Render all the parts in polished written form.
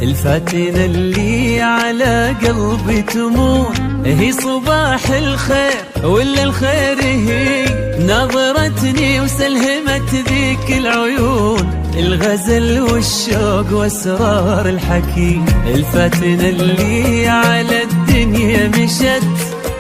الفاتنة اللي على قلبي تمور هي صباح الخير ولا الخير هي نظرتني وسلهمت ذيك العيون الغزل والشوق واسرار الحكي. الفاتنة اللي على الدنيا مشت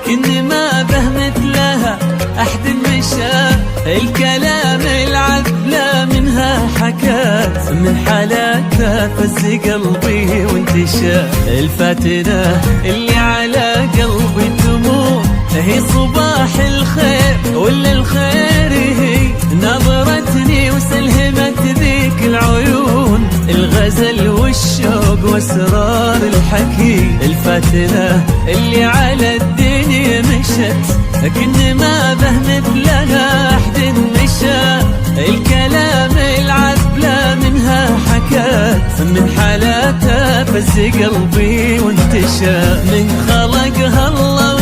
كن ما به مثلها أحد مشى الكلام العذلة منها حكات من حالاتها فز قلبي وانتشى. الفاتنة اللي على قلبي تموت هي صباح الخير ولا الخير هي نظرتني وسلهمت ذيك العيون الغزل والشوق واسرار الحكي. الفاتنة اللي على الدنيا مشت لكن ما به مثلها أحد مشى الكلام العذلة منها حكات من حالاتها فز قلبي وانتشى. من خلقها الله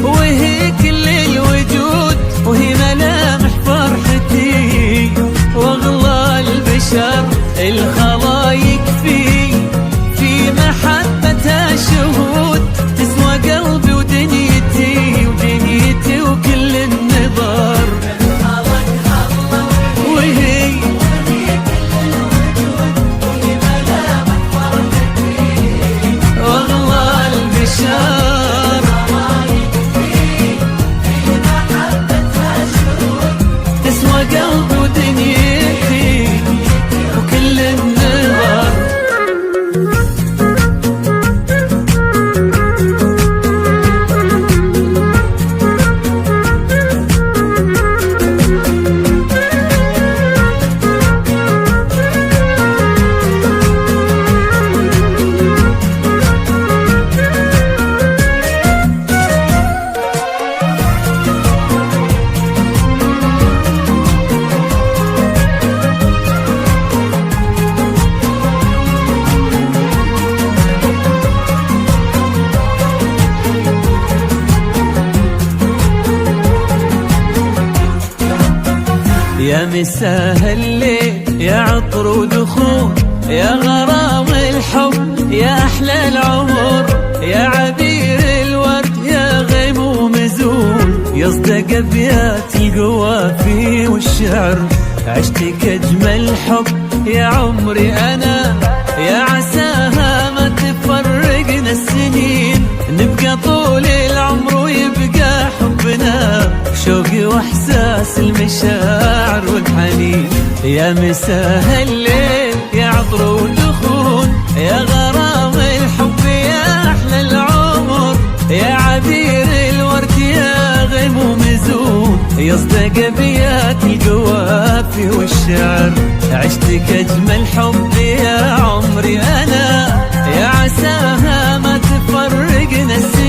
وهي كل الوجود وهي ملامح فرحتي واغلى البشر الخلايق في محبتها شهود تسوى قلبي ودنيتي وكل النظر. وهي واغلى البشر تسوى قلبي ودنيتي وكل النظر. يا مساء الليل يا عطر ودخول يا غرام الحب يا أحلى العمر يا عبير الورد يا غيم ومزول يصدق أبيات القوافي والشعر عشتك أجمل حب يا عمري أنا يا عساها ما تفرقنا السنين نبقى طول العمر ويبقى حبنا شوقي واحساس المشاعر والحنين. يا مساء الليل يا عطر ودخول يا غرام الحب يا احلى العمر يا عبير الورد يا غيم ومزون يصدق ابيات القوافي والشعر عشتك اجمل حب يا عمري انا يا عساها ما تفرقنا السنين